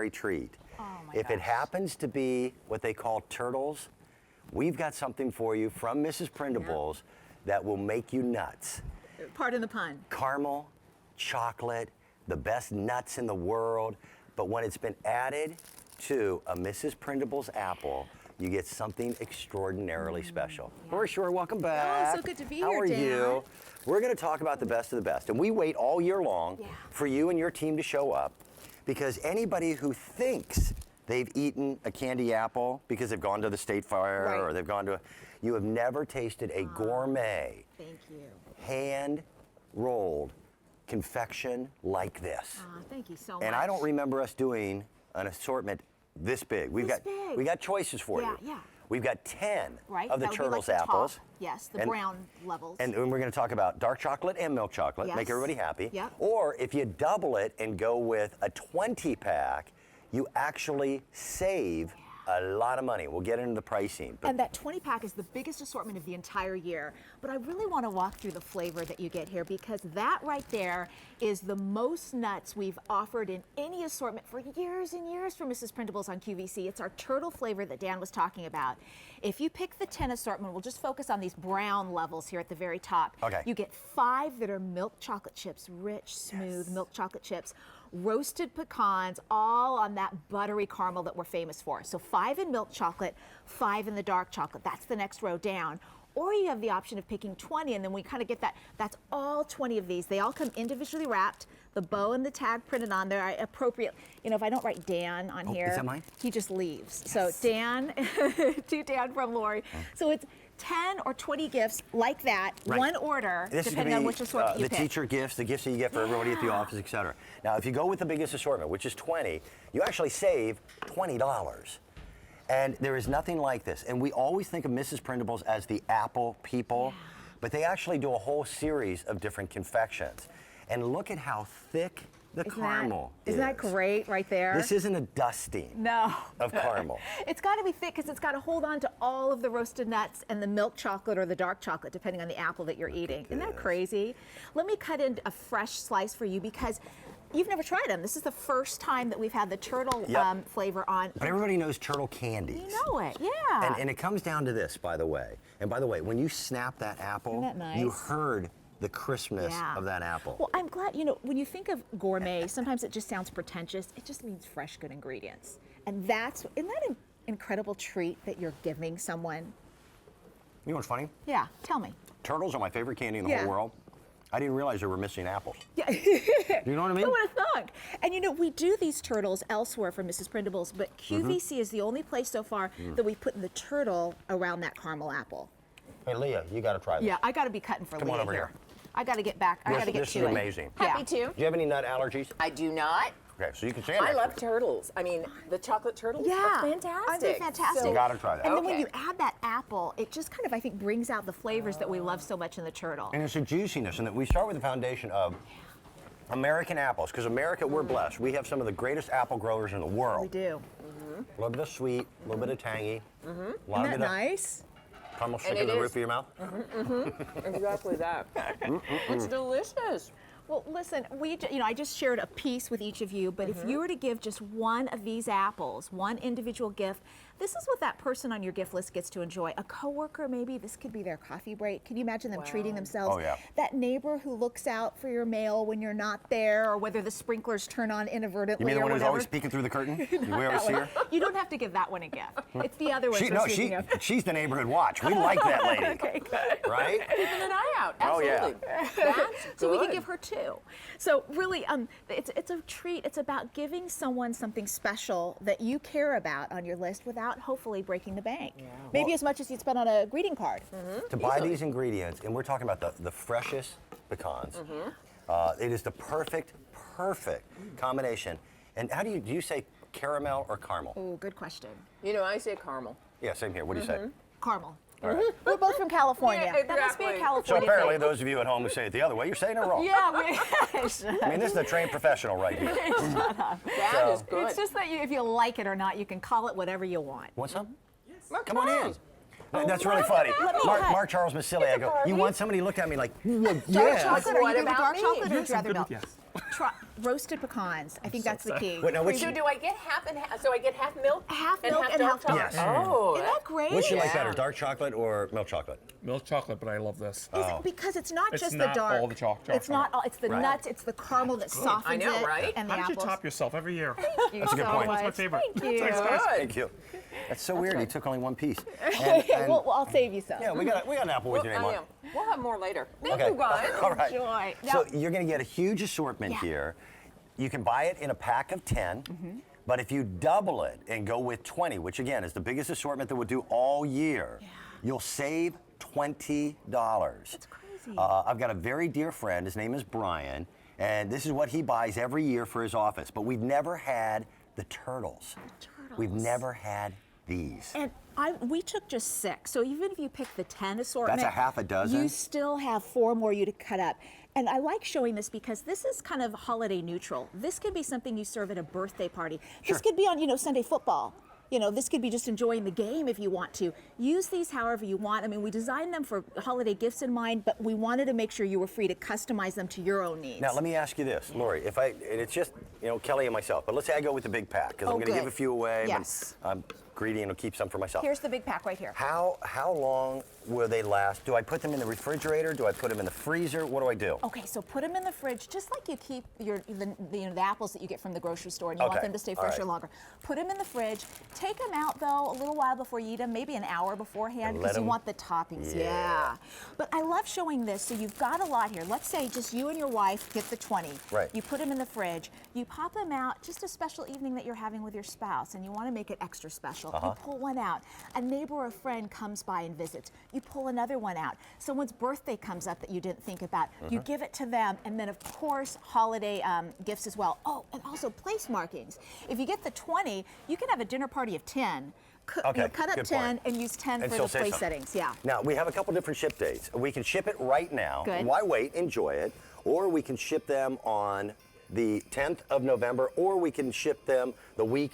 extraordinary treat. Oh my If it happens to be what they call turtles, we've got something for you from Mrs. Prindables that will make you nuts. Pardon the pun. Caramel, chocolate, the best nuts in the world, but when it's been added to a Mrs. Prindables apple, you get something extraordinarily special. Lori Shore, welcome back. Oh, so good to be How here, are Dan. you? We're going to talk about the best of the best, and we wait all year long for you and your team to show up, because anybody who thinks they've eaten a candy apple because they've gone to the State Fair or they've gone to you have never tasted a gourmet, Thank you. hand-rolled confection like this. Thank you so much. And I don't remember us doing an assortment this big. We got choices for you. Yeah. We've got 10 of the that would be Turtles like the apples. Top. Yes, the brown levels. And we're going to talk about dark chocolate and milk chocolate, make everybody happy. Yep. Or if you double it and go with a 20-pack, you actually save a lot of money. We'll get into the pricing. And that 20-pack is the biggest assortment of the entire year. But I really want to walk through the flavor that you get here, because that right there is the most nuts we've offered in any assortment for years and years from Mrs. Prindables on QVC. It's our turtle flavor that Dan was talking about. If you pick the 10 assortment, we'll just focus on these brown levels here at the very top. Okay. You get 5 that are milk chocolate chips, rich, smooth milk chocolate chips. Roasted pecans, all on that buttery caramel that we're famous for. So 5 in milk chocolate, 5 in the dark chocolate. That's the next row down. Or you have the option of picking 20, and then we kind of get that. That's all 20 of these. They all come individually wrapped, the bow and the tag printed on there. Appropriate. You know, if I don't write Dan on here, is that mine? he just leaves. So Dan, to Dan from Lori. So it's 10 or 20 gifts like that, one order, depending on which assortment you pick. The teacher gifts, the gifts that you get for everybody at the office, etc. Now, if you go with the biggest assortment, which is 20, you actually save $20. And there is nothing like this. And we always think of Mrs. Prindables as the apple people, but they actually do a whole series of different confections. And look at how thick the caramel is. Isn't that great right there? This isn't a dusting of caramel. It's got to be thick because it's got to hold on to all of the roasted nuts and the milk chocolate or the dark chocolate, depending on the apple that you're eating. Isn't that crazy? Let me cut in a fresh slice for you, because you've never tried them. This is the first time that we've had the turtle flavor on. But everybody knows turtle candies. You know it, yeah. And it comes down to this, by the way. And by the way, when you snap that apple, Isn't that nice? you heard the crispness of that apple. Well, I'm glad, you know, when you think of gourmet, sometimes it just sounds pretentious. It just means fresh, good ingredients. And isn't that an incredible treat that you're giving someone? You know what's funny? Yeah, tell me. Turtles are my favorite candy in the whole world. I didn't realize they were missing apples. Yeah. Do you know what I mean? Who would have thunk? And you know, we do these turtles elsewhere from Mrs. Prindables, but QVC is the only place so far that we put the turtle around that caramel apple. Hey, Leah, you got to try this. Yeah, I got to be cutting for Leah. Come on over here. I got to get back. I got to get This to is it. amazing. Happy to. Do you have any nut allergies? I do not. Okay, so you can stand I next love to it. turtles. I mean, the chocolate turtles Yeah, are fantastic. They're fantastic. You gotta try that. And then when you add that apple, it just kind of, I think, brings out the flavors that we love so much in the turtle. And it's a juiciness, and that we start with the foundation of American apples, because America, we're blessed. We have some of the greatest apple growers in the world. We do. A little bit of sweet, a little bit of tangy. A lot Isn't of that nice? caramel stick in the roof of your mouth. Exactly that. It's delicious. Well, listen, I just shared a piece with each of you, but if you were to give just one of these apples, one individual gift, this is what that person on your gift list gets to enjoy. A coworker, maybe, this could be their coffee break. Can you imagine them treating themselves? Oh, yeah. That neighbor who looks out for your mail when you're not there, or whether the sprinklers turn on inadvertently. You mean the or one who's whatever. always peeking through the curtain? We always see her? You don't have to give that one a gift. It's the other one. She's the neighborhood watch. We like that lady. Okay, good. Right? Keeping an eye out. Oh, yeah. Absolutely. That's So we good. can give her two. So really, it's a treat. It's about giving someone something special that you care about on your list without hopefully breaking the bank. Yeah. Maybe as much as you'd spend on a greeting card. To buy these ingredients, and we're talking about the freshest pecans, it is the perfect combination. And how do you say caramel or caramel? Oh, good question. You know, I say caramel. Yeah, same here. What do you say? Caramel. All right. We're both from California. Yeah, That must be a exactly. California So apparently, thing. those of you at home who say it the other way, you're saying it wrong. Yeah, I mean, this is a trained professional right here. That is good. It's just that if you like it or not, you can call it whatever you want. Want some? Well, Come on in. That's really funny. Mark Charles Masilli, I go, Barbie. you want somebody to look at me like, Dark yeah. chocolate, are What you good with about dark me? chocolate or Yes, I'm rather good milk? with yes. Roasted pecans. I think that's the key. Wait, now, which, So do I get half and half? So I get half milk? Half and milk half and dark half chocolate? dark. Oh, Isn't that great? which you like Yeah. better, dark chocolate or milk chocolate? Milk chocolate, but I love this. Is it because it's not It's just not the dark. all the chocolate. It's not all. It's the Right. nuts. It's the caramel that softens I know, it. right? And the How did you apples. top yourself every year? That's a good point. That's my favorite. Thank you. Thanks, guys. Thank you. That's so weird. He took only one piece. well, I'll save you some. yeah, we got an apple with your name I on. know. We'll have more later. Thank Okay. you, guys. All right. Enjoy. So Now- you're going to get a huge assortment Yeah. here. You can buy it in a pack of 10, but if you double it and go with 20, which again is the biggest assortment that we'll do all year, you'll save $20. That's crazy. I've got a very dear friend. His name is Brian, and this is what he buys every year for his office. But we've never had the turtles. We've never had these. And we took just 6, so even if you pick the 10 assortment, That's a half a dozen? You still have 4 more you to cut up. And I like showing this because this is kind of holiday neutral. This could be something you serve at a birthday party. Sure. This could be on, Sunday football. This could be just enjoying the game if you want to. Use these however you want. I mean, we designed them for holiday gifts in mind, but we wanted to make sure you were free to customize them to your own needs. Now, let me ask you this, Lori. And it's just, Kelly and myself, but let's say I go with the big pack, because I'm going to good. give a few away. Yes. But I'm greedy and will keep some for myself. Here's the big pack right here. How long will they last? Do I put them in the refrigerator? Do I put them in the freezer? What do I do? Okay, so put them in the fridge, just like you keep the apples that you get from the grocery store, and you want Okay, them to stay all fresher right. longer. Put them in the fridge. Take them out though a little while before you eat them, maybe an hour beforehand, And because let you 'em- want the toppings. Yeah. But I love showing this. So you've got a lot here. Let's say just you and your wife get the 20. Right. You put them in the fridge. You pop them out. Just a special evening that you're having with your spouse, and you want to make it extra special. You pull one out. A neighbor or a friend comes by and visits. You pull another one out. Someone's birthday comes up that you didn't think about. You give it to them, and then of course holiday gifts as well. Oh, and also place markings. If you get the 20, you can have a dinner party of 10. Okay, Cut up good 10 point. and use 10 And for still the say place something. settings. Yeah. Now, we have a couple different ship dates. We can ship it right now. Good. Why wait? Enjoy it. Or we can ship them on the 10th of November, or we can ship them the week